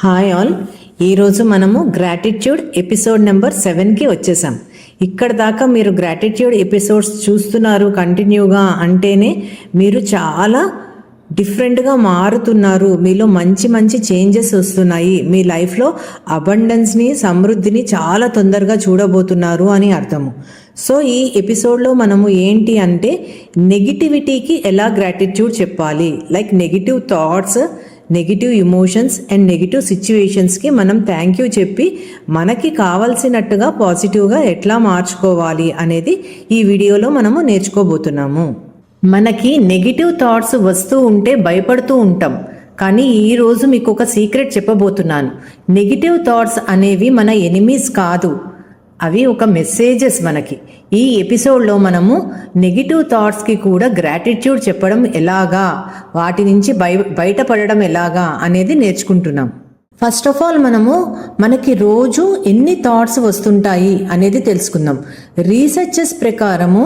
Hi all. ఈరోజు మనము gratitude episode number 7కి వచ్చేసాం. ఇక్కడ దాకా మీరు గ్రాటిట్యూడ్ ఎపిసోడ్స్ చూస్తున్నారు కంటిన్యూగా అంటేనే మీరు చాలా డిఫరెంట్గా మారుతున్నారు, మీలో మంచి మంచి చేంజెస్ వస్తున్నాయి, మీ లైఫ్లో అబండెన్స్ని సమృద్ధిని చాలా తొందరగా చూడబోతున్నారు అని అర్థము. సో ఈ ఎపిసోడ్లో మనము ఏంటి అంటే నెగిటివిటీకి ఎలా గ్రాటిట్యూడ్ చెప్పాలి, like negative thoughts, negative emotions and negative సిచ్యువేషన్స్కి మనం థ్యాంక్ యూ చెప్పి మనకి కావాల్సినట్టుగా పాజిటివ్గా ఎట్లా మార్చుకోవాలి అనేది ఈ వీడియోలో మనము నేర్చుకోబోతున్నాము. మనకి నెగిటివ్ థాట్స్ వస్తూ ఉంటే భయపడుతూ ఉంటాం, కానీ ఈరోజు మీకు ఒక సీక్రెట్ చెప్పబోతున్నాను. నెగిటివ్ థాట్స్ అనేవి మన ఎనిమీస్ కాదు, అవి ఒక మెసేజెస్ మనకి. ఈ ఎపిసోడ్లో మనము నెగిటివ్ థాట్స్కి కూడా గ్రాటిట్యూడ్ చెప్పడం ఎలాగా, వాటి నుంచి బయటపడడం ఎలాగా అనేది నేర్చుకుంటున్నాం. ఫస్ట్ ఆఫ్ ఆల్ మనకి రోజు ఎన్ని థాట్స్ వస్తుంటాయి అనేది తెలుసుకుందాం. రీసెర్చెస్ ప్రకారము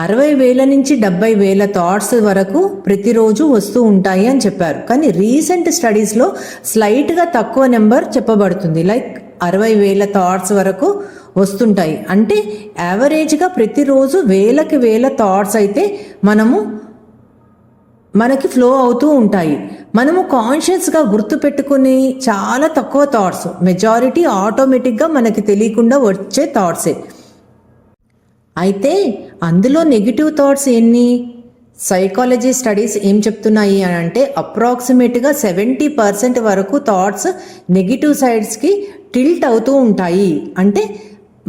60,000 నుంచి 70,000 థాట్స్ వరకు ప్రతిరోజు వస్తూ ఉంటాయి అని చెప్పారు. కానీ రీసెంట్ స్టడీస్లో స్లైట్గా తక్కువ నెంబర్ చెప్పబడుతుంది, లైక్ 60,000 థాట్స్ వరకు వస్తుంటాయి. అంటే యావరేజ్గా ప్రతిరోజు వేల థాట్స్ అయితే మనకి ఫ్లో అవుతూ ఉంటాయి. మనము కాన్షియస్గా గుర్తుపెట్టుకుని చాలా తక్కువ థాట్స్, మెజారిటీ ఆటోమేటిక్గా మనకి తెలియకుండా వచ్చే థాట్సే. అయితే అందులో నెగిటివ్ థాట్స్ ఎన్ని? సైకాలజీ స్టడీస్ ఏం చెప్తున్నాయి అని అంటే అప్రాక్సిమేట్గా 70% వరకు థాట్స్ నెగిటివ్ సైడ్స్కి టిల్ట్ అవుతూ ఉంటాయి. అంటే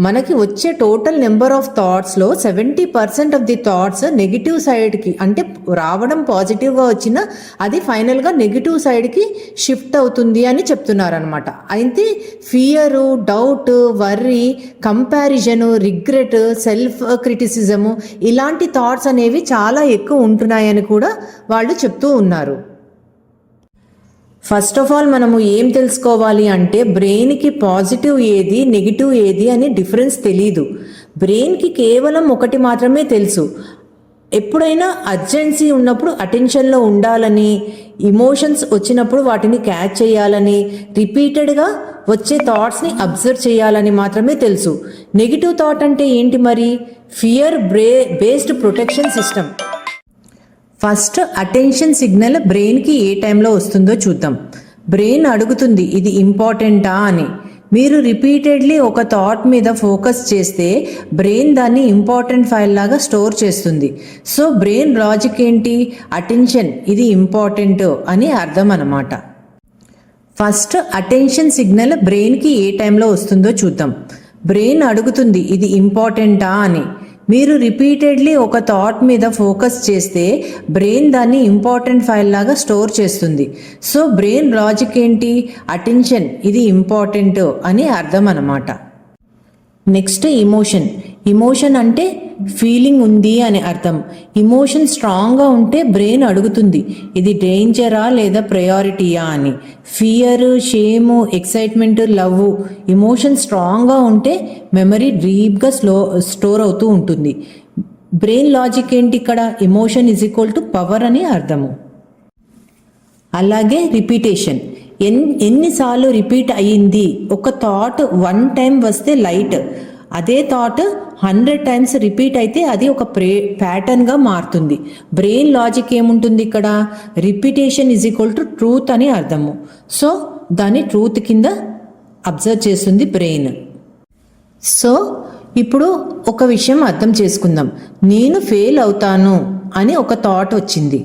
మనకి వచ్చే టోటల్ నెంబర్ ఆఫ్ థాట్స్లో 70% ఆఫ్ ది థాట్స్ నెగిటివ్ సైడ్కి, అంటే రావడం పాజిటివ్గా వచ్చినా అది ఫైనల్గా నెగిటివ్ సైడ్కి షిఫ్ట్ అవుతుంది అని చెప్తున్నారనమాట. అయితే fear, doubt, worry, comparison, regret, self criticism ఇలాంటి థాట్స్ అనేవి చాలా ఎక్కువ ఉంటున్నాయని కూడా వాళ్ళు చెప్తూ ఉన్నారు. ఫస్ట్ ఆఫ్ ఆల్ మనము ఏం తెలుసుకోవాలి అంటే బ్రెయిన్కి పాజిటివ్ ఏది, నెగిటివ్ ఏది అని డిఫరెన్స్ తెలీదు. బ్రెయిన్కి కేవలం ఒకటి మాత్రమే తెలుసు. ఎప్పుడైనా అర్జెన్సీ ఉన్నప్పుడు అటెన్షన్లో ఉండాలని, ఇమోషన్స్ వచ్చినప్పుడు వాటిని క్యాచ్ చేయాలని, రిపీటెడ్గా వచ్చే థాట్స్ని అబ్జర్వ్ చేయాలని మాత్రమే తెలుసు. నెగిటివ్ థాట్ అంటే ఏంటి మరి? Fear based protection system. First attention signal బ్రెయిన్కి ఏ టైంలో వస్తుందో చూద్దాం. బ్రెయిన్ అడుగుతుంది ఇది ఇంపార్టెంటా అని. మీరు రిపీటెడ్లీ ఒక థాట్ మీద ఫోకస్ చేస్తే బ్రెయిన్ దాన్ని ఇంపార్టెంట్ ఫైల్ లాగా స్టోర్ చేస్తుంది. సో బ్రెయిన్ లాజిక్ ఏంటి? అటెన్షన్, ఇది ఇంపార్టెంట్ అని అర్థం అన్నమాట. ఫస్ట్ అటెన్షన్ సిగ్నల్ బ్రెయిన్కి ఏ టైంలో వస్తుందో చూద్దాం. బ్రెయిన్ అడుగుతుంది ఇది ఇంపార్టెంటా అని. మీరు రిపీటెడ్లీ ఒక థాట్ మీద ఫోకస్ చేస్తే బ్రెయిన్ దాన్ని ఇంపార్టెంట్ ఫైల్ లాగా స్టోర్ చేస్తుంది. సో బ్రెయిన్ లాజిక్ ఏంటి? అటెన్షన్, ఇది ఇంపార్టెంట్ అని అర్థం అన్నమాట. Next emotion. ఇమోషన్ అంటే ఫీలింగ్ ఉంది అని అర్థం. ఇమోషన్ స్ట్రాంగ్గా ఉంటే బ్రెయిన్ అడుగుతుంది ఇది డేంజరా లేదా ప్రయారిటీయా అని. ఫియర్, షేము, ఎక్సైట్మెంట్, లవ్ ఇమోషన్ స్ట్రాంగ్గా ఉంటే మెమరీ డీప్గా స్టోర్ అవుతూ ఉంటుంది. బ్రెయిన్ లాజిక్ ఏంటి ఇక్కడ? Emotion is equal to power అని అర్థము. అలాగే రిపీటేషన్. ఎన్నిసార్లు రిపీట్ అయ్యింది? ఒక థాట్ 1 టైం వస్తే లైట్, అదే థాట్ 100 టైమ్స్ రిపీట్ అయితే అది ఒక ప్యాటర్న్గా మారుతుంది. బ్రెయిన్ లాజిక్ ఏముంటుంది ఇక్కడ? Repetition is equal to truth అని అర్థము. సో దాన్ని ట్రూత్ కింద అబ్జర్వ్ చేస్తుంది బ్రెయిన్. సో ఇప్పుడు ఒక విషయం అర్థం చేసుకుందాం. నేను ఫెయిల్ అవుతాను అని ఒక థాట్ వచ్చింది.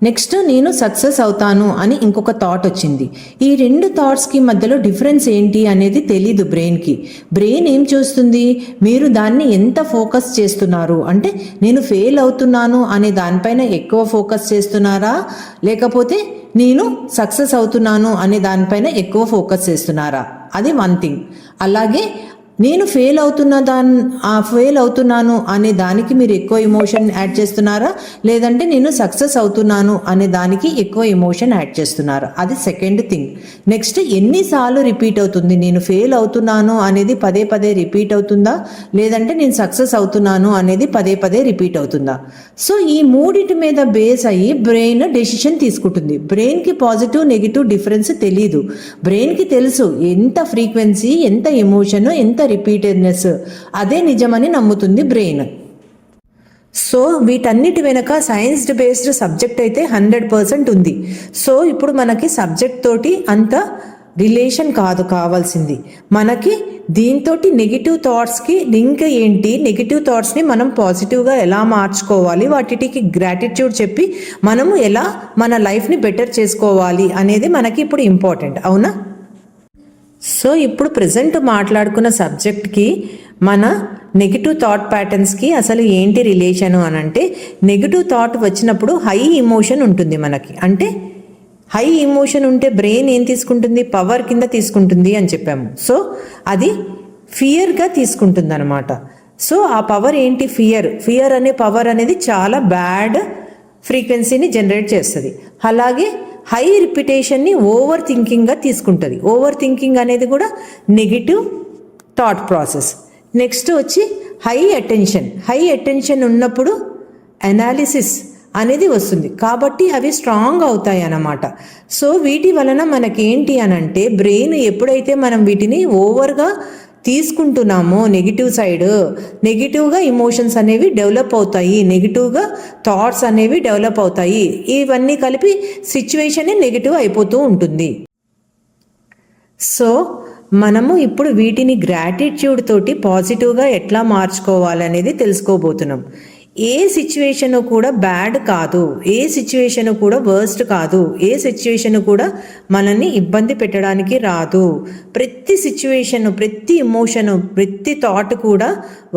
నెక్స్ట్ నేను సక్సెస్ అవుతాను అని ఇంకొక థాట్ వచ్చింది. ఈ 2 థాట్స్కి మధ్యలో డిఫరెన్స్ ఏంటి అనేది తెలీదు బ్రెయిన్కి. బ్రెయిన్ ఏం చూస్తుంది? మీరు దాన్ని ఎంత ఫోకస్ చేస్తున్నారు, అంటే నేను ఫెయిల్ అవుతున్నాను అనే దానిపైన ఎక్కువ ఫోకస్ చేస్తున్నారా, లేకపోతే నేను సక్సెస్ అవుతున్నాను అనే దానిపైన ఎక్కువ ఫోకస్ చేస్తున్నారా, అది 1 థింగ్. అలాగే నేను ఫెయిల్ అవుతున్నాను అనే దానికి మీరు ఎక్కువ ఎమోషన్ యాడ్ చేస్తున్నారా, లేదంటే నేను సక్సెస్ అవుతున్నాను అనే దానికి ఎక్కువ ఎమోషన్ యాడ్ చేస్తున్నారా? అది సెకండ్ థింగ్. నెక్స్ట్, ఎన్నిసార్లు రిపీట్ అవుతుంది? నేను ఫెయిల్ అవుతున్నాను అనేది పదే పదే రిపీట్ అవుతుందా, లేదంటే నేను సక్సెస్ అవుతున్నాను అనేది పదే పదే రిపీట్ అవుతుందా? సో ఈ మూడిటి మీద బేస్ అయ్యి బ్రెయిన్ డెసిషన్ తీసుకుంటుంది. బ్రెయిన్కి పాజిటివ్ నెగిటివ్ డిఫరెన్స్ తెలీదు. బ్రెయిన్కి తెలుసు ఎంత ఫ్రీక్వెన్సీ, ఎంత ఎమోషన్, ఎంత రిపీటెడ్నెస్, అదే నిజమని నమ్ముతుంది బ్రెయిన్. సో వీటన్నిటి వెనక సైన్స్ బేస్డ్ సబ్జెక్ట్ అయితే 100% ఉంది. సో ఇప్పుడు మనకి సబ్జెక్ట్ తోటి అంత రిలేషన్ కాదు కావాల్సింది, మనకి దీంతో నెగిటివ్ థాట్స్కి లింక్ ఏంటి, నెగిటివ్ థాట్స్ని మనం పాజిటివ్గా ఎలా మార్చుకోవాలి, వాటికి గ్రాటిట్యూడ్ చెప్పి మనము ఎలా మన లైఫ్ని బెటర్ చేసుకోవాలి అనేది మనకి ఇప్పుడు ఇంపార్టెంట్, అవునా? సో ఇప్పుడు ప్రజెంట్ మాట్లాడుకున్న సబ్జెక్ట్కి మన నెగిటివ్ థాట్ ప్యాటర్న్స్కి అసలు ఏంటి రిలేషను అని అంటే, నెగిటివ్ థాట్ వచ్చినప్పుడు హై ఇమోషన్ ఉంటుంది మనకి. అంటే హై ఇమోషన్ ఉంటే బ్రెయిన్ ఏం తీసుకుంటుంది, పవర్ కింద తీసుకుంటుంది అని చెప్పాము. సో అది ఫియర్గా తీసుకుంటుంది అనమాట. సో ఆ పవర్ ఏంటి, ఫియర్ అనే పవర్ అనేది చాలా బ్యాడ్ ఫ్రీక్వెన్సీని జనరేట్ చేస్తుంది. అలాగే హై రిపిటేషన్ని ఓవర్ థింకింగ్గా తీసుకుంటుంది. ఓవర్ థింకింగ్ అనేది కూడా నెగిటివ్ థాట్ ప్రాసెస్. నెక్స్ట్ వచ్చి హై అటెన్షన్ ఉన్నప్పుడు అనాలిసిస్ అనేది వస్తుంది, కాబట్టి అవి స్ట్రాంగ్ అవుతాయి అన్నమాట. సో వీటి వలన మనకేంటి అని అంటే, బ్రెయిన్ ఎప్పుడైతే మనం వీటిని ఓవర్గా తీసుకుంటున్నామో నెగిటివ్గా ఇమోషన్స్ అనేవి డెవలప్ అవుతాయి, నెగిటివ్గా థాట్స్ అనేవి డెవలప్ అవుతాయి. ఇవన్నీ కలిపి సిచ్యువేషన్ నెగిటివ్ అయిపోతూ ఉంటుంది. సో మనము ఇప్పుడు వీటిని గ్రాటిట్యూడ్ తోటి పాజిటివ్గా ఎట్లా మార్చుకోవాలనేది తెలుసుకోబోతున్నాం. ఏ సిచ్యువేషన్ కూడా బ్యాడ్ కాదు, ఏ సిచ్యువేషన్ కూడా వర్స్ట్ కాదు, ఏ సిచ్యువేషన్ కూడా మనల్ని ఇబ్బంది పెట్టడానికి రాదు. ప్రతి సిచ్యువేషన్, ప్రతి ఎమోషన్, ప్రతి థాట్ కూడా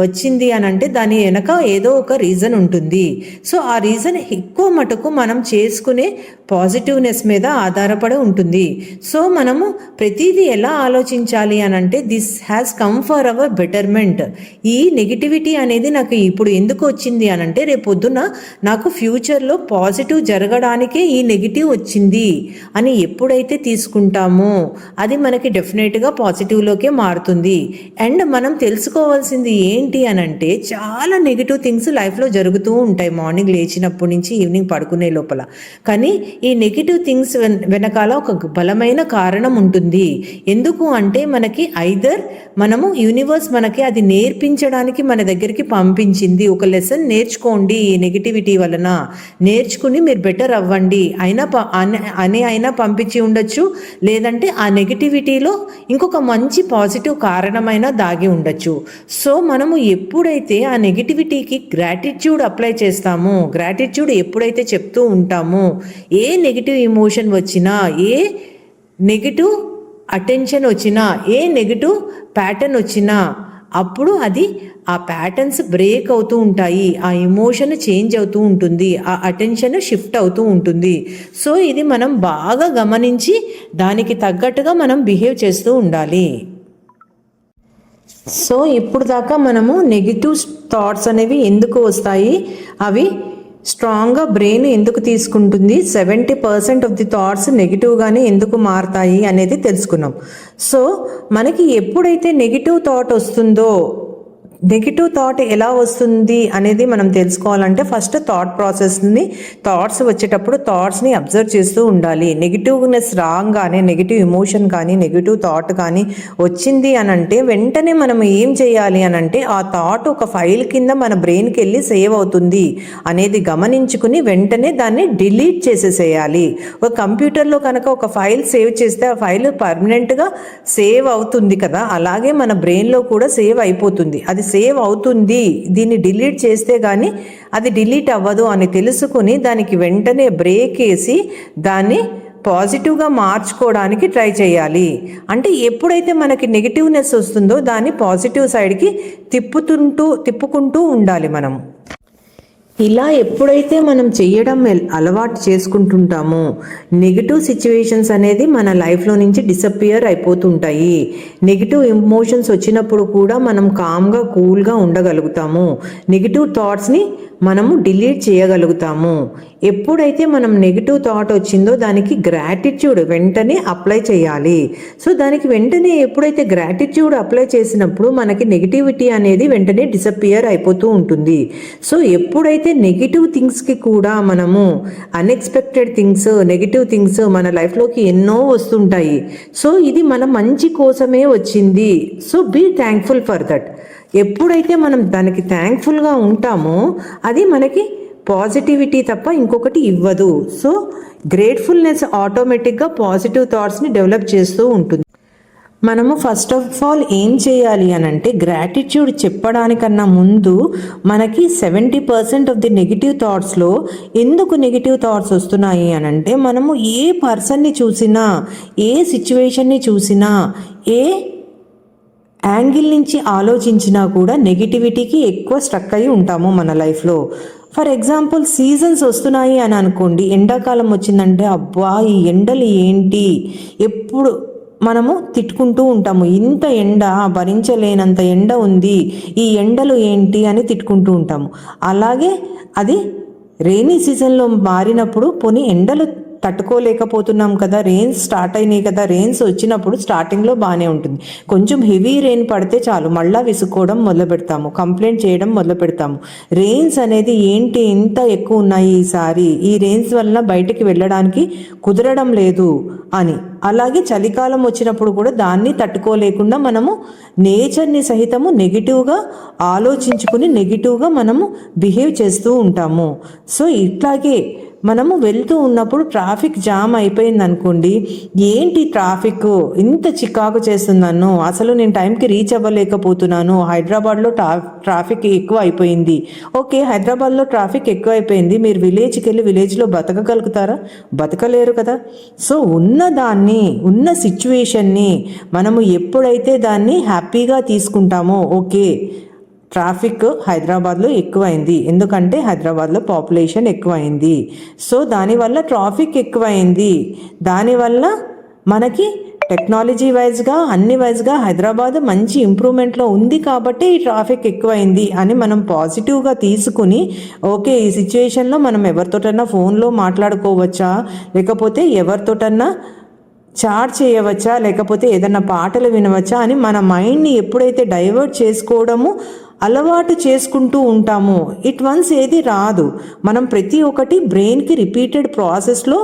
వచ్చింది అని అంటే దాని వెనక ఏదో ఒక రీజన్ ఉంటుంది. సో ఆ రీజన్ ఎక్కువ మటుకు మనం చేసుకునే పాజిటివ్నెస్ మీద ఆధారపడి ఉంటుంది. సో మనము ప్రతిదీ ఎలా ఆలోచించాలి అని అంటే, this has come for hour betterment. ఈ నెగిటివిటీ అనేది నాకు ఇప్పుడు ఎందుకు వచ్చింది అనంటే, రేపు పొద్దున నాకు ఫ్యూచర్లో పాజిటివ్ జరగడానికే ఈ నెగిటివ్ వచ్చింది అని ఎప్పుడైతే తీసుకుంటామో అది మనకి డెఫినెట్గా పాజిటివ్లోకే మారుతుంది. అండ్ మనం తెలుసుకోవాల్సింది ఏంటి అనంటే, చాలా నెగిటివ్ థింగ్స్ లైఫ్లో జరుగుతూ ఉంటాయి మార్నింగ్ లేచినప్పటి నుంచి ఈవినింగ్ పడుకునే లోపల. కానీ ఈ నెగిటివ్ థింగ్స్ వెనకాల ఒక బలమైన కారణం ఉంటుంది. ఎందుకు అంటే, మనకి ఐదర్ మనము యూనివర్స్ మనకి అది నేర్పించడానికి మన దగ్గరికి పంపించింది, ఒక లెసన్ నేర్చుకోండి, ఈ నెగిటివిటీ వలన నేర్చుకుని మీరు బెటర్ అవ్వండి అయినా పంపించి ఉండొచ్చు, లేదంటే ఆ నెగిటివిటీలో ఇంకొక మంచి పాజిటివ్ కారణమైన దాగి ఉండొచ్చు. సో మనము ఎప్పుడైతే ఆ నెగిటివిటీకి గ్రాటిట్యూడ్ అప్లై చేస్తామో, గ్రాటిట్యూడ్ ఎప్పుడైతే చెప్తూ ఉంటామో, ఏ నెగిటివ్ ఎమోషన్ వచ్చినా, ఏ నెగిటివ్ అటెన్షన్ వచ్చినా, ఏ నెగిటివ్ ప్యాటర్న్ వచ్చినా, అప్పుడు అది ఆ ప్యాటర్న్స్ బ్రేక్ అవుతూ ఉంటాయి, ఆ ఎమోషన్ చేంజ్ అవుతూ ఉంటుంది, ఆ అటెన్షన్ షిఫ్ట్ అవుతూ ఉంటుంది. సో ఇది మనం బాగా గమనించి దానికి తగ్గట్టుగా మనం బిహేవ్ చేస్తూ ఉండాలి. సో ఇప్పుడు దాకా మనము నెగిటివ్ థాట్స్ అనేవి ఎందుకు వస్తాయి, అవి స్ట్రాంగ్గా బ్రెయిన్ ఎందుకు తీసుకుంటుంది, 70% ఆఫ్ ది థాట్స్ నెగిటివ్గానే ఎందుకు మారుతాయి అనేది తెలుసుకున్నాం. సో మనకి ఎప్పుడైతే నెగిటివ్ థాట్ వస్తుందో, నెగిటివ్ థాట్ ఎలా వస్తుంది అనేది మనం తెలుసుకోవాలంటే, ఫస్ట్ థాట్ ప్రాసెస్ని, థాట్స్ వచ్చేటప్పుడు థాట్స్ని అబ్జర్వ్ చేస్తూ ఉండాలి. నెగిటివ్నెస్ రాగానే, నెగిటివ్ ఎమోషన్ కానీ నెగిటివ్ థాట్ కానీ వచ్చింది అని అంటే, వెంటనే మనం ఏం చేయాలి అని అంటే, ఆ థాట్ ఒక ఫైల్ కింద మన బ్రెయిన్కి వెళ్ళి సేవ్ అవుతుంది అనేది గమనించుకుని వెంటనే దాన్ని డిలీట్ చేసేసేయాలి. ఒక కంప్యూటర్లో కనుక ఒక ఫైల్ సేవ్ చేస్తే ఆ ఫైల్ పర్మనెంట్గా సేవ్ అవుతుంది కదా, అలాగే మన బ్రెయిన్లో కూడా సేవ్ అయిపోతుంది. అది సేవ్ అవుతుంది, దీన్ని డిలీట్ చేస్తే కానీ అది డిలీట్ అవ్వదు అని తెలుసుకుని దానికి వెంటనే బ్రేక్ వేసి దాన్ని పాజిటివ్గా మార్చుకోవడానికి ట్రై చేయాలి. అంటే ఎప్పుడైతే మనకి నెగిటివ్నెస్ వస్తుందో దాన్ని పాజిటివ్ సైడ్కి తిప్పుకుంటూ ఉండాలి మనం. ఇలా ఎప్పుడైతే మనం చెయ్యడం అలవాటు చేసుకుంటుంటామో నెగిటివ్ సిచ్యువేషన్స్ అనేది మన లైఫ్లో నుంచి డిసప్పియర్ అయిపోతుంటాయి. నెగిటివ్ ఎమోషన్స్ వచ్చినప్పుడు కూడా మనం కామ్గా కూల్గా ఉండగలుగుతాము. నెగిటివ్ థాట్స్ని మనము డిలీట్ చేయగలుగుతాము. ఎప్పుడైతే మనం నెగిటివ్ థాట్ వచ్చిందో దానికి గ్రాటిట్యూడ్ వెంటనే అప్లై చేయాలి. సో దానికి వెంటనే ఎప్పుడైతే గ్రాటిట్యూడ్ అప్లై చేసినప్పుడు మనకి నెగిటివిటీ అనేది వెంటనే డిసప్పియర్ అయిపోతూ ఉంటుంది. సో ఎప్పుడైతే నెగిటివ్ థింగ్స్కి కూడా మనము అన్ఎక్స్పెక్టెడ్ థింగ్స్, నెగిటివ్ థింగ్స్ మన లైఫ్లోకి ఎన్నో వస్తుంటాయి. సో ఇది మన మంచి కోసమే వచ్చింది. So be thankful for that. ఎప్పుడైతే మనం దానికి థ్యాంక్ఫుల్గా ఉంటామో అది మనకి పాజిటివిటీ తప్ప ఇంకొకటి ఇవ్వదు. సో గ్రేట్ఫుల్నెస్ ఆటోమేటిక్గా పాజిటివ్ థాట్స్ని డెవలప్ చేస్తూ ఉంటుంది. మనము ఫస్ట్ ఆఫ్ ఆల్ ఏం చేయాలి అని అంటే గ్రాటిట్యూడ్ చెప్పడానికన్నా ముందు మనకి 70% ఆఫ్ ది నెగిటివ్ థాట్స్లో ఎందుకు నెగిటివ్ థాట్స్ వస్తున్నాయి అని అంటే మనము ఏ పర్సన్ని చూసినా, ఏ సిచ్యువేషన్ని చూసినా, ఏ యాంగిల్ నుంచి ఆలోచించినా కూడా నెగిటివిటీకి ఎక్కువ స్ట్రక్ అయి ఉంటాము మన లైఫ్లో. ఫర్ ఎగ్జాంపుల్ సీజన్స్ వస్తున్నాయి అని అనుకోండి, ఎండాకాలం వచ్చిందంటే అబ్బా ఈ ఎండలు ఏంటి, ఎప్పుడు మనము తిట్టుకుంటూ ఉంటాము, ఇంత ఎండ, భరించలేనంత ఎండ ఉంది, ఈ ఎండలు ఏంటి అని తిట్టుకుంటూ ఉంటాము. అలాగే అది రెయినీ సీజన్లో మారినప్పుడు పోనీ ఎండలు తట్టుకోలేకపోతున్నాం కదా, రెయిన్స్ స్టార్ట్ అయినాయి కదా, రెయిన్స్ వచ్చినప్పుడు స్టార్టింగ్లో బాగానే ఉంటుంది. కొంచెం హెవీ రెయిన్ పడితే చాలు మళ్ళీ విసుక్కోవడం మొదలు పెడతాము, కంప్లైంట్ చేయడం మొదలు పెడతాము. రెయిన్స్ అనేది ఏంటి ఇంత ఎక్కువ ఉన్నాయి ఈసారి, ఈ రెయిన్స్ వల్ల బయటికి వెళ్ళడానికి కుదరడం లేదు అని. అలాగే చలికాలం వచ్చినప్పుడు కూడా దాన్ని తట్టుకోలేకుండా మనము నేచర్ని సహితము నెగిటివ్గా ఆలోచించుకుని నెగిటివ్గా మనము బిహేవ్ చేస్తూ ఉంటాము. సో ఇట్లాగే మనము వెళ్తూ ఉన్నప్పుడు ట్రాఫిక్ జామ్ అయిపోయింది అనుకోండి, ఏంటి ట్రాఫిక్ ఇంత చికాకు చేస్తున్నాను, అసలు నేను టైంకి రీచ్ అవ్వలేకపోతున్నాను, హైదరాబాద్లో ట్రాఫిక్ ఎక్కువ అయిపోయింది. ఓకే, హైదరాబాద్లో ట్రాఫిక్ ఎక్కువ అయిపోయింది, మీరు విలేజ్కి వెళ్ళి విలేజ్లో బతకగలుగుతారా? బతకలేరు కదా. సో ఉన్న సిచ్యువేషన్ని మనము ఎప్పుడైతే దాన్ని హ్యాపీగా తీసుకుంటామో, ఓకే ట్రాఫిక్ హైదరాబాద్లో ఎక్కువైంది ఎందుకంటే హైదరాబాద్లో పాపులేషన్ ఎక్కువైంది, సో దానివల్ల ట్రాఫిక్ ఎక్కువైంది, దానివల్ల మనకి టెక్నాలజీ వైజ్గా అన్ని వైజ్గా హైదరాబాద్ మంచి ఇంప్రూవ్మెంట్లో ఉంది కాబట్టి ఈ ట్రాఫిక్ ఎక్కువైంది అని మనం పాజిటివ్గా తీసుకుని ఓకే ఈ సిచ్యువేషన్లో మనం ఎవరితోటన్నా ఫోన్లో మాట్లాడుకోవచ్చా, లేకపోతే ఎవరితోటన్నా చాట్ చేయవచ్చా, లేకపోతే ఏదన్నా పాటలు వినవచ్చా అని మన మైండ్ని ఎప్పుడైతే డైవర్ట్ చేసుకోవడము అలవాటు చేసుకుంటూ ఉంటామో ఇట్ వన్స్ ఏది రాదు. మనం ప్రతి ఒక్కటి బ్రెయిన్కి రిపీటెడ్ ప్రాసెస్లో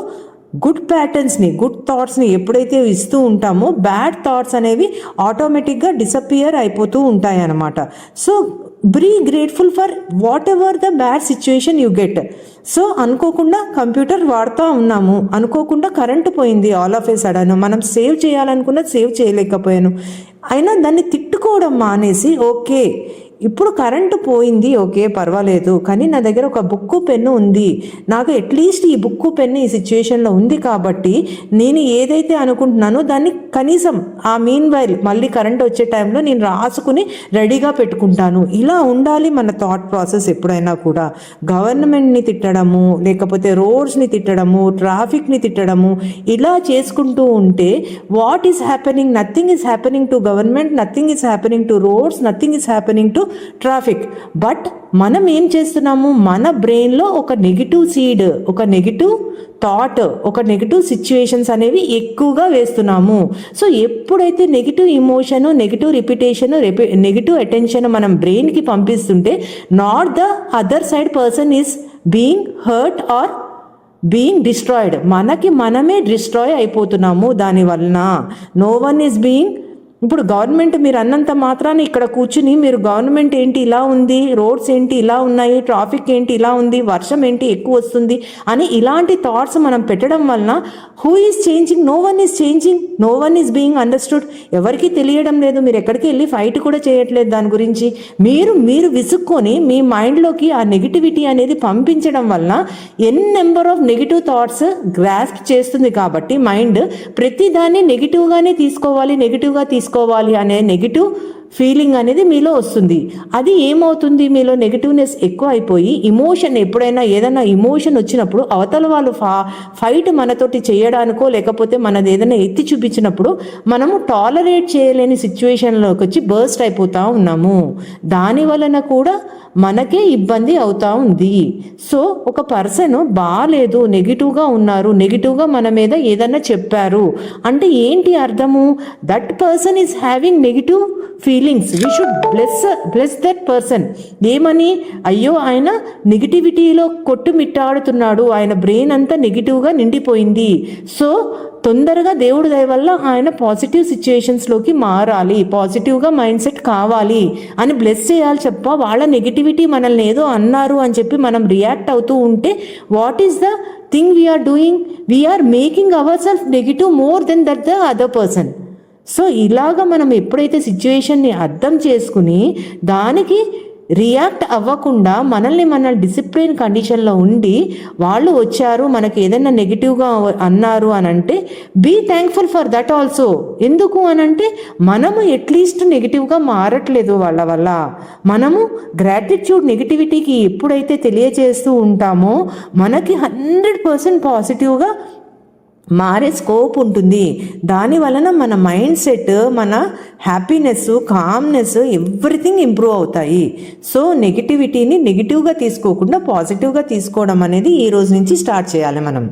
గుడ్ ప్యాటర్న్స్ని, గుడ్ థాట్స్ని ఎప్పుడైతే ఇస్తూ ఉంటామో బ్యాడ్ థాట్స్ అనేవి ఆటోమేటిక్గా డిసప్పియర్ అయిపోతూ ఉంటాయి అన్నమాట. So be grateful for whatever the bad situation you get. So అనుకోకుండా కంప్యూటర్ వాడుతూ ఉన్నాము, అనుకోకుండా కరెంటు పోయింది, ఆల్ ఆఫ్ ఏ సడన్ మనం సేవ్ చేయాలనుకున్నా సేవ్ చేయలేకపోయాను, అయినా దాన్ని తిట్టుకోవడం మానేసి ఓకే ఇప్పుడు కరెంటు పోయింది, ఓకే పర్వాలేదు, కానీ నా దగ్గర ఒక బుక్కు పెన్ను ఉంది, నాకు అట్లీస్ట్ ఈ బుక్కు పెన్ను ఈ సిచ్యువేషన్లో ఉంది కాబట్టి నేను ఏదైతే అనుకుంటున్నానో దాన్ని కనీసం ఆ మీన్ వైల్ మళ్ళీ కరెంట్ వచ్చే టైంలో నేను రాసుకుని రెడీగా పెట్టుకుంటాను. ఇలా ఉండాలి మన థాట్ ప్రాసెస్ ఎప్పుడైనా కూడా. గవర్నమెంట్ని తిట్టడము, లేకపోతే రోడ్స్ని తిట్టడము, ట్రాఫిక్ని తిట్టడము ఇలా చేసుకుంటూ ఉంటే what is happening? Nothing is happening to government, nothing is happening to roads, nothing is happening to traffic. But మనం ఏం చేస్తున్నాము, మన బ్రెయిన్లో ఒక నెగిటివ్ సీడ్, ఒక నెగిటివ్ థాట్, ఒక నెగిటివ్ సిచ్యువేషన్స్ అనేవి ఎక్కువగా వేస్తున్నాము. సో ఎప్పుడైతే negative emotion, negative repetition, negative attention మనం బ్రెయిన్కి పంపిస్తుంటే not the other side person is being hurt or being destroyed, మనమే డిస్ట్రాయ్ అయిపోతున్నాము దానివలన. No one is being. ఇప్పుడు గవర్నమెంట్ మీరు అన్నంత మాత్రాన్ని ఇక్కడ కూర్చుని మీరు గవర్నమెంట్ ఏంటి ఇలా ఉంది, రోడ్స్ ఏంటి ఇలా ఉన్నాయి, ట్రాఫిక్ ఏంటి ఇలా ఉంది, వర్షం ఏంటి ఎక్కువ వస్తుంది అని ఇలాంటి థాట్స్ మనం పెట్టడం వలన who is changing? No one is changing, no one is being understood. ఎవరికి తెలియడం లేదు, మీరు ఎక్కడికి వెళ్ళి ఫైట్ కూడా చేయట్లేదు దాని గురించి. మీరు విసుక్కొని మీ మైండ్లోకి ఆ నెగిటివిటీ అనేది పంపించడం వలన number of negative thoughts grasp చేస్తుంది. కాబట్టి మైండ్ ప్రతిదాన్ని నెగిటివ్గానే తీసుకోవాలి అనే నెగిటివ్ ఫీలింగ్ అనేది మీలో వస్తుంది. అది ఏమవుతుంది, మీలో నెగిటివ్నెస్ ఎక్కువ అయిపోయి ఇమోషన్, ఎప్పుడైనా ఏదైనా ఇమోషన్ వచ్చినప్పుడు అవతల వాళ్ళు ఫైట్ మనతోటి చేయడానికో లేకపోతే మనది ఏదైనా ఎత్తి చూపించినప్పుడు మనము టాలరేట్ చేయలేని సిచ్యువేషన్లోకి వచ్చి బర్స్ట్ అయిపోతూ ఉన్నాము. దాని వలన కూడా మనకే ఇబ్బంది అవుతా ఉంది. సో ఒక పర్సన్ బాగాలేదు, నెగిటివ్గా ఉన్నారు, నెగిటివ్గా మన మీద ఏదన్నా చెప్పారు అంటే ఏంటి అర్థము? That person is having negative feelings. We should bless that person. ఏమని? అయ్యో ఆయన నెగిటివిటీలో కొట్టుమిట్టాడుతున్నాడు, ఆయన బ్రెయిన్ అంతా నెగిటివ్గా నిండిపోయింది, సో తొందరగా దేవుడి దయ వల్ల ఆయన పాజిటివ్ సిచ్యుయేషన్స్లోకి మారాలి, పాజిటివ్గా మైండ్ సెట్ కావాలి అని బ్లెస్ చేయాలి చెప్ప. వాళ్ళ నెగిటివిటీ మనల్ని ఏదో అన్నారు అని చెప్పి మనం రియాక్ట్ అవుతూ ఉంటే what is the thing we are doing? We are making our self negative more than that the other person. So ఇలాగ మనం ఎప్పుడైతే సిచ్యువేషన్ని అర్థం చేసుకుని దానికి రియాక్ట్ అవ్వకుండా మనల్ని డిసిప్లిన్ కండిషన్లో ఉండి వాళ్ళు వచ్చారు మనకి ఏదైనా నెగిటివ్గా అన్నారు అని అంటే be thankful for that also. ఎందుకు అనంటే మనము అట్లీస్ట్ నెగిటివ్గా మారట్లేదు వాళ్ళ వల్ల. మనము గ్రాటిట్యూడ్ నెగిటివిటీకి ఎప్పుడైతే తెలియజేస్తూ ఉంటామో మనకి 100% పాజిటివ్గా మారే స్కోప్ ఉంటుంది. దాని వలన మన మైండ్ సెట్, మన హ్యాపీనెస్, కామ్నెస్ ఎవ్రీథింగ్ ఇంప్రూవ్ అవుతాయి. సో నెగిటివిటీని నెగిటివ్గా తీసుకోకుండా పాజిటివ్గా తీసుకోవడం అనేది ఈ రోజు నుంచి స్టార్ట్ చేయాలి మనం.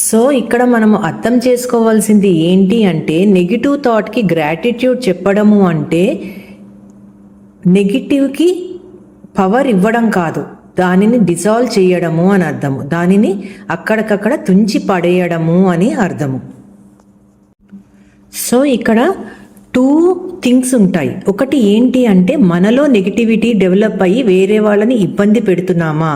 సో ఇక్కడ మనము అర్థం చేసుకోవాల్సింది ఏంటి అంటే నెగిటివ్ థాట్కి గ్రాటిట్యూడ్ చెప్పడము అంటే నెగిటివ్కి పవర్ ఇవ్వడం కాదు, దానిని డిజాల్వ్ చేయడము అని అర్థము, దానిని అక్కడికక్కడ తుంచి పడేయడము అని అర్థము. సో ఇక్కడ 2 థింగ్స్ ఉంటాయి. ఒకటి ఏంటి అంటే మనలో నెగిటివిటీ డెవలప్ అయ్యి వేరే వాళ్ళని ఇబ్బంది పెడుతున్నామా,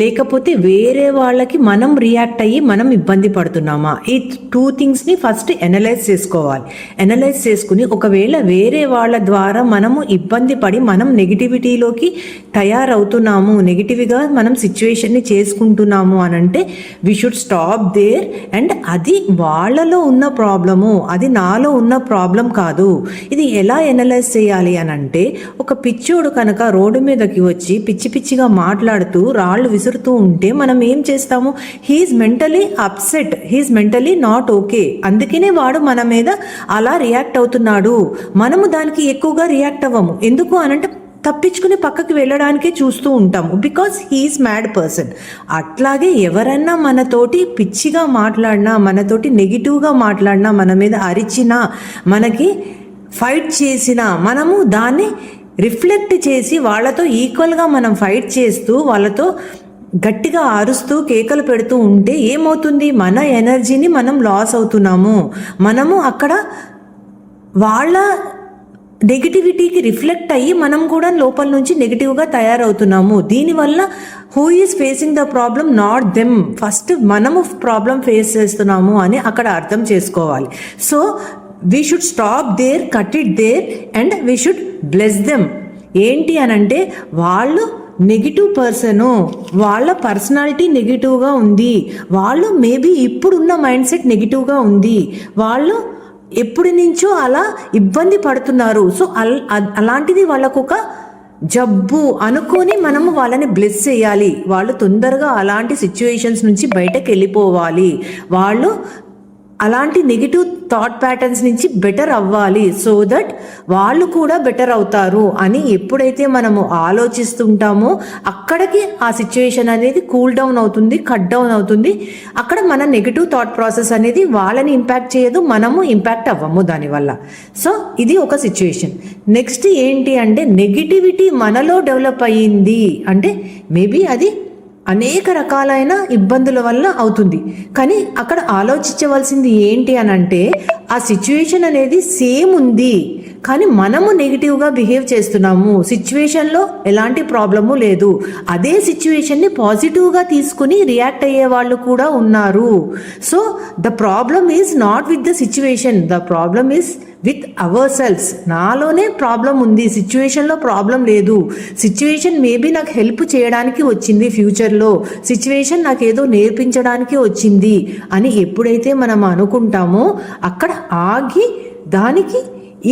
లేకపోతే వేరే వాళ్ళకి మనం రియాక్ట్ అయ్యి మనం ఇబ్బంది పడుతున్నామా? ఈ 2 థింగ్స్ని ఫస్ట్ ఎనలైజ్ చేసుకోవాలి. ఎనలైజ్ చేసుకుని ఒకవేళ వేరే వాళ్ళ ద్వారా మనము ఇబ్బంది పడి మనం నెగిటివిటీలోకి తయారవుతున్నాము, నెగిటివ్గా మనం సిచ్యువేషన్ని చేసుకుంటున్నాము అని అంటే we should stop there. And అది వాళ్ళలో ఉన్న ప్రాబ్లము, అది నాలో ఉన్న ప్రాబ్లం కాదు. ఇది ఎలా ఎనలైజ్ చేయాలి అని అంటే ఒక పిచ్చోడు కనుక రోడ్డు మీదకి వచ్చి పిచ్చి పిచ్చిగా మాట్లాడుతూ రాళ్ళు విసురుతూ ఉంటే మనం ఏం చేస్తాము? He is mentally upset, he is mentally not okay, అందుకనే వాడు మన మీద అలా రియాక్ట్ అవుతున్నాడు. మనము దానికి ఎక్కువగా రియాక్ట్ అవ్వము. ఎందుకు అనంటే తప్పించుకుని పక్కకి వెళ్ళడానికే చూస్తూ ఉంటాము, బికాస్ హీఈస్ మ్యాడ్ పర్సన్. అట్లాగే ఎవరన్నా మనతోటి పిచ్చిగా మాట్లాడినా, మనతోటి నెగిటివ్గా మాట్లాడినా, మన మీద అరిచినా, మనకి ఫైట్ చేసినా మనము దాన్ని రిఫ్లెక్ట్ చేసి వాళ్ళతో ఈక్వల్గా మనం ఫైట్ చేస్తూ వాళ్ళతో గట్టిగా అరుస్తూ కేకలు పెడుతూ ఉంటే ఏమవుతుంది? మన ఎనర్జీని మనం లాస్ అవుతున్నాము. మనము అక్కడ వాళ్ళ నెగిటివిటీకి రిఫ్లెక్ట్ అయ్యి మనం కూడా లోపల నుంచి నెగిటివ్గా తయారవుతున్నాము. దీనివల్ల who is facing the problem? Not them. First మనము ప్రాబ్లం ఫేస్ చేస్తున్నాము అని అక్కడ అర్థం చేసుకోవాలి. So we should stop there, cut it there and we should bless them. ఏంటి అనంటే వాళ్ళు నెగిటివ్ పర్సను, వాళ్ళ పర్సనాలిటీ నెగిటివ్గా ఉంది, వాళ్ళు మేబీ ఇప్పుడున్న మైండ్ సెట్ నెగిటివ్గా ఉంది, వాళ్ళు ఎప్పటి నుంచో అలా ఇబ్బంది పడుతున్నారు. సో అలాంటిది వాళ్ళకు ఒక జబ్బు అనుకొని మనము వాళ్ళని బ్లెస్ చేయాలి. వాళ్ళు తొందరగా అలాంటి సిచ్యువేషన్స్ నుంచి బయటకు వెళ్ళిపోవాలి, వాళ్ళు అలాంటి నెగిటివ్ థాట్ ప్యాటర్న్స్ నుంచి బెటర్ అవ్వాలి, సో దట్ వాళ్ళు కూడా బెటర్ అవుతారు అని ఎప్పుడైతే మనము ఆలోచిస్తుంటామో అక్కడికి ఆ సిచ్యువేషన్ అనేది కూల్ డౌన్ అవుతుంది, కట్ డౌన్ అవుతుంది. అక్కడ మన నెగిటివ్ థాట్ ప్రాసెస్ అనేది వాళ్ళని ఇంపాక్ట్ చేయదు, మనము ఇంపాక్ట్ అవ్వము దానివల్ల. సో ఇది ఒక సిచ్యువేషన్. నెక్స్ట్ ఏంటి అంటే నెగిటివిటీ మనలో డెవలప్ అయ్యింది అంటే మేబీ అది అనేక రకాలైన ఇబ్బందుల వల్ల అవుతుంది. కానీ అక్కడ ఆలోచించవలసింది ఏంటి అని అంటే ఆ సిచ్యువేషన్ అనేది సేమ్ ఉంది, కానీ మనము నెగిటివ్గా బిహేవ్ చేస్తున్నాము. సిచ్యువేషన్లో ఎలాంటి ప్రాబ్లము లేదు, అదే సిచ్యువేషన్ని పాజిటివ్గా తీసుకుని రియాక్ట్ అయ్యే వాళ్ళు కూడా ఉన్నారు. So the problem is not with the situation, the problem is with our cells. నాలోనే ప్రాబ్లం ఉంది, సిచ్యువేషన్లో ప్రాబ్లం లేదు, సిచ్యువేషన్ మేబీ నాకు హెల్ప్ చేయడానికి వచ్చింది, ఫ్యూచర్లో సిచ్యువేషన్ నాకు ఏదో నేర్పించడానికి వచ్చింది అని ఎప్పుడైతే మనం అనుకుంటామో అక్కడ ఆగి దానికి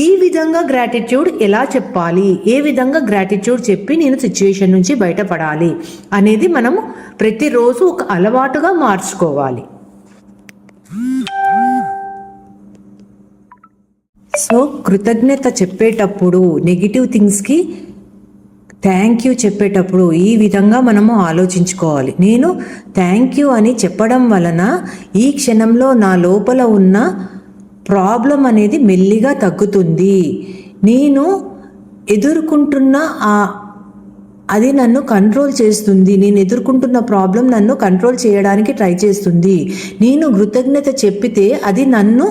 ఈ విధంగా గ్రాటిట్యూడ్ ఎలా చెప్పాలి, ఏ విధంగా గ్రాటిట్యూడ్ చెప్పి నేను సిచ్యువేషన్ నుంచి బయటపడాలి అనేది మనము ప్రతిరోజు ఒక అలవాటుగా మార్చుకోవాలి. సో కృతజ్ఞత చెప్పేటప్పుడు, నెగిటివ్ థింగ్స్కి థ్యాంక్ యూ చెప్పేటప్పుడు ఈ విధంగా మనము ఆలోచించుకోవాలి. నేను థ్యాంక్ యూ అని చెప్పడం వలన ఈ క్షణంలో నా లోపల ఉన్న ప్రాబ్లం అనేది మెల్లిగా తగ్గుతుంది. నేను ఎదుర్కొంటున్న అది నన్ను కంట్రోల్ చేస్తుంది, నేను ఎదుర్కొంటున్న ప్రాబ్లం నన్ను కంట్రోల్ చేయడానికి ట్రై చేస్తుంది. నేను కృతజ్ఞత చెప్పితే అది నన్ను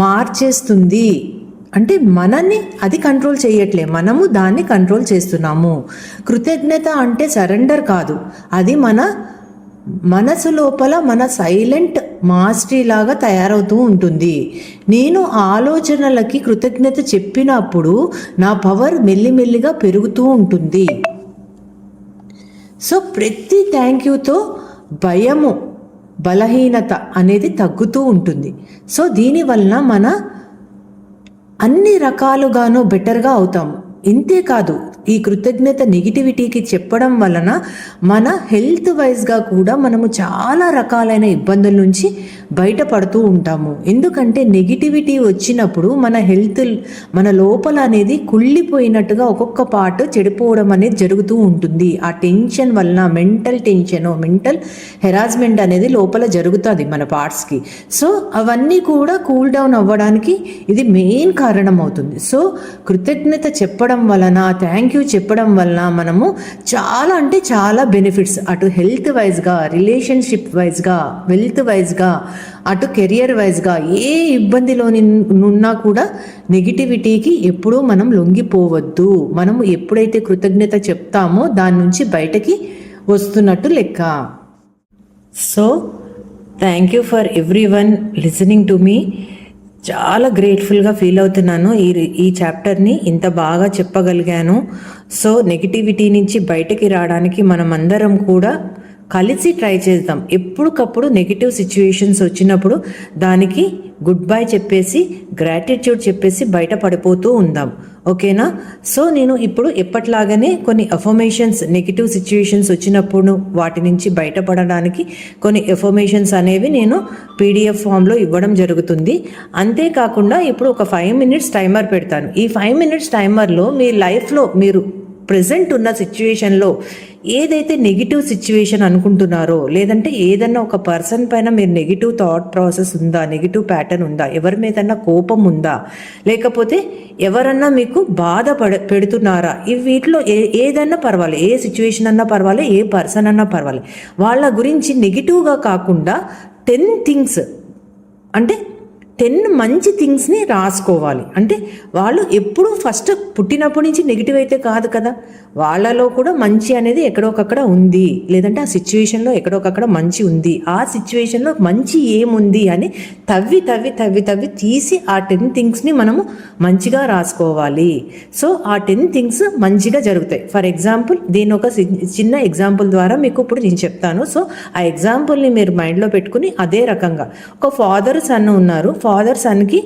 మార్చేస్తుంది. అంటే మనల్ని అది కంట్రోల్ చేయట్లే, మనము దాన్ని కంట్రోల్ చేస్తున్నాము. కృతజ్ఞత అంటే సరెండర్ కాదు, అది మన మనసు లోపల మన సైలెంట్ మాస్టరీ లాగా తయారవుతూ ఉంటుంది. నేను ఆలోచనలకి కృతజ్ఞత చెప్పినప్పుడు నా పవర్ మెల్లిమెల్లిగా పెరుగుతూ ఉంటుంది. సో ప్రతి థ్యాంక్ యూతో భయము, బలహీనత అనేది తగ్గుతూ ఉంటుంది. సో దీనివలన మన అన్ని రకాలుగాను బెటర్గా అవుతాము. ఇంతేకాదు, ఈ కృతజ్ఞత నెగిటివిటీకి చెప్పడం వలన మన హెల్త్ వైజ్గా కూడా మనము చాలా రకాలైన ఇబ్బందుల నుంచి బయటపడుతూ ఉంటాము. ఎందుకంటే నెగిటివిటీ వచ్చినప్పుడు మన హెల్త్, మన లోపల అనేది కుళ్ళిపోయినట్టుగా ఒక్కొక్క పార్ట్ చెడిపోవడం అనేది జరుగుతూ ఉంటుంది. ఆ టెన్షన్ వలన మెంటల్ టెన్షన్, మెంటల్ హెరాస్మెంట్ అనేది లోపల జరుగుతుంది మన పార్ట్స్కి. సో అవన్నీ కూడా కూల్ డౌన్ అవ్వడానికి ఇది మెయిన్ కారణం అవుతుంది. సో కృతజ్ఞత చెప్పడం వలన, థ్యాంక్ యూ చెప్పడం వలన మనము చాలా అంటే చాలా బెనిఫిట్స్, అటు హెల్త్ వైజ్గా, రిలేషన్షిప్ వైజ్గా, వెల్త్ వైజ్గా, అటు కెరియర్ వైజ్గా ఏ ఇబ్బందిలో ఉన్నా కూడా నెగిటివిటీకి ఎప్పుడూ మనం లొంగిపోవద్దు. మనము ఎప్పుడైతే కృతజ్ఞత చెప్తామో దాని నుంచి బయటకి వస్తున్నట్టు లెక్క. So thank you for everyone listening to me. చాలా గ్రేట్ఫుల్గా ఫీల్ అవుతున్నాను ఈ చాప్టర్ని ఇంత బాగా చెప్పగలిగాను. సో నెగిటివిటీ నుంచి బయటకి రావడానికి మనం అందరం కూడా కలిసి ట్రై చేద్దాం. ఎప్పటికప్పుడు నెగిటివ్ సిచ్యువేషన్స్ వచ్చినప్పుడు దానికి గుడ్ బై చెప్పేసి, గ్రాటిట్యూడ్ చెప్పేసి బయట పడిపోతూ ఉందాం. ఓకేనా? సో నేను ఇప్పుడు ఎప్పట్లాగానే కొన్ని అఫర్మేషన్స్, నెగిటివ్ సిచ్యువేషన్స్ వచ్చినప్పుడు వాటి నుంచి బయటపడడానికి కొన్ని అఫర్మేషన్స్ అనేవి నేను PDF ఫామ్లో ఇవ్వడం జరుగుతుంది. అంతేకాకుండా ఇప్పుడు ఒక 5 minutes టైమర్ పెడతాను. ఈ 5 minutes టైమర్లో మీ లైఫ్లో మీరు ప్రజెంట్ ఉన్న సిచ్యువేషన్లో ఏదైతే నెగిటివ్ సిచ్యువేషన్ అనుకుంటున్నారో, లేదంటే ఏదన్నా ఒక పర్సన్ పైన మీరు నెగిటివ్ థాట్ ప్రాసెస్ ఉందా, నెగిటివ్ ప్యాటర్న్ ఉందా, ఎవరి మీదన్నా కోపం ఉందా, లేకపోతే ఎవరన్నా మీకు బాధ పెడుతున్నారా, వీటిలో ఏదన్నా పర్వాలేదు, ఏ సిచ్యువేషన్ అన్నా పర్వాలేదు, ఏ పర్సన్ అన్నా పర్వాలేదు, వాళ్ళ గురించి నెగిటివ్గా కాకుండా 10 థింగ్స్, అంటే 10 మంచి థింగ్స్ని రాసుకోవాలి. అంటే వాళ్ళు ఎప్పుడు ఫస్ట్ పుట్టినప్పటి నుంచి నెగిటివ్ అయితే కాదు కదా, వాళ్ళలో కూడా మంచి అనేది ఎక్కడొకక్కడ ఉంది, లేదంటే ఆ సిచ్యువేషన్లో ఎక్కడొకక్కడ మంచి ఉంది, ఆ సిచ్యువేషన్లో మంచి ఏముంది అని తవ్వి తవ్వి తవ్వి తవ్వి తీసి ఆ 10 థింగ్స్ని మనము మంచిగా రాసుకోవాలి. సో ఆ 10 థింగ్స్ మంచిగా జరుగుతాయి. ఫర్ ఎగ్జాంపుల్, దీని ఒక చిన్న ఎగ్జాంపుల్ ద్వారా మీకు ఇప్పుడు నేను చెప్తాను. సో ఆ ఎగ్జాంపుల్ని మీరు మైండ్లో పెట్టుకుని అదే రకంగా, ఒక ఫాదర్ సన్ ఉన్నారు. ఫాదర్ సన్కి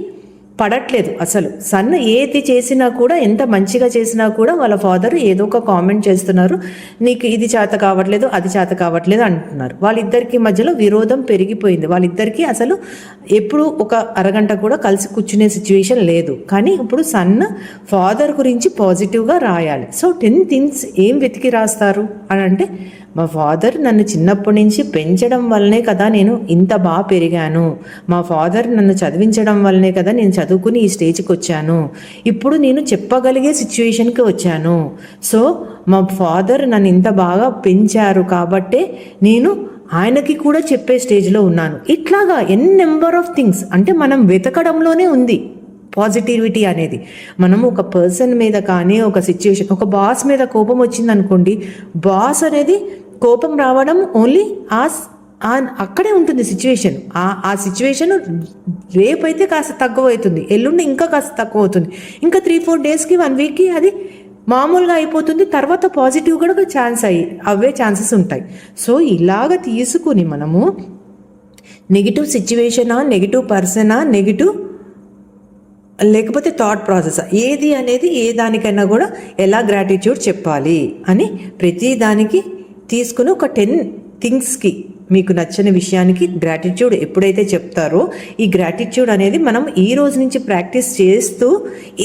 పడట్లేదు అసలు. సన్ ఏది చేసినా కూడా, ఎంత మంచిగా చేసినా కూడా వాళ్ళ ఫాదర్ ఏదో ఒక కామెంట్ చేస్తున్నారు, నీకు ఇది చేత కావట్లేదు, అది చేత కావట్లేదు అంటున్నారు. వాళ్ళిద్దరికి మధ్యలో విరోధం పెరిగిపోయింది. వాళ్ళిద్దరికీ అసలు ఎప్పుడు ఒక అరగంట కూడా కలిసి కూర్చునే సిచ్యువేషన్ లేదు. కానీ ఇప్పుడు సన్ ఫాదర్ గురించి పాజిటివ్గా రాయాలి. సో 10 థింగ్స్ ఏం వెతికి రాస్తారు అని అంటే, మా ఫాదర్ నన్ను చిన్నప్పటి నుంచి పెంచడం వల్లనే కదా నేను ఇంత బాగా పెరిగాను, మా ఫాదర్ నన్ను చదివించడం వల్లనే కదా నేను చదువుకుని ఈ స్టేజ్కి వచ్చాను, ఇప్పుడు నేను చెప్పగలిగే సిచ్యువేషన్కి వచ్చాను. సో మా ఫాదర్ నన్ను ఇంత బాగా పెంచారు కాబట్టే నేను ఆయనకి కూడా చెప్పే స్టేజ్లో ఉన్నాను. ఇట్లాగా నెంబర్ ఆఫ్ థింగ్స్, అంటే మనం వెతకడంలోనే ఉంది పాజిటివిటీ అనేది. మనము ఒక పర్సన్ మీద కానీ, ఒక సిచ్యువేషన్, ఒక బాస్ మీద కోపం వచ్చింది అనుకోండి, బాస్ అనేది కోపం రావడం ఓన్లీ ఆ అక్కడే ఉంటుంది సిచ్యువేషన్. ఆ సిచ్యువేషన్ రేపైతే కాస్త తక్కువ అవుతుంది, ఎల్లుండి ఇంకా కాస్త తక్కువ అవుతుంది, ఇంకా 3-4 డేస్కి 1 వీక్కి అది మామూలుగా అయిపోతుంది. తర్వాత పాజిటివ్ కూడా అవే ఛాన్సెస్ ఉంటాయి. సో ఇలాగ తీసుకుని మనము నెగిటివ్ సిచ్యువేషనా, నెగిటివ్ పర్సనా, నెగిటివ్ లేకపోతే థాట్ ప్రాసెస్ ఏది అనేది ఏ దానికైనా కూడా ఎలా గ్రాటిట్యూడ్ చెప్పాలి అని ప్రతి దానికి తీసుకుని ఒక 10 థింగ్స్కి మీకు నచ్చని విషయానికి గ్రాటిట్యూడ్ ఎప్పుడైతే చెప్తారో, ఈ గ్రాటిట్యూడ్ అనేది మనం ఈ రోజు నుంచి ప్రాక్టీస్ చేస్తూ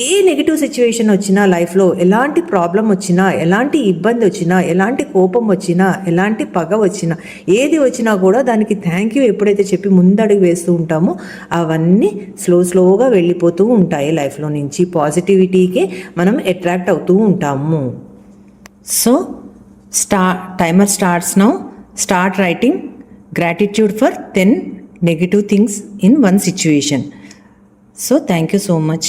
ఏ నెగిటివ్ సిచ్యువేషన్ వచ్చినా, లైఫ్లో ఎలాంటి ప్రాబ్లం వచ్చినా, ఎలాంటి ఇబ్బంది వచ్చినా, ఎలాంటి కోపం వచ్చినా, ఎలాంటి పగ వచ్చినా, ఏది వచ్చినా కూడా దానికి థ్యాంక్ యూ ఎప్పుడైతే చెప్పి ముందడుగు వేస్తూ ఉంటామో అవన్నీ స్లోగా వెళ్ళిపోతూ ఉంటాయి. లైఫ్లో నుంచి పాజిటివిటీకి మనం అట్రాక్ట్ అవుతూ ఉంటాము. So timer starts now. Start writing gratitude for 10 negative things in one situation. So thank you so much.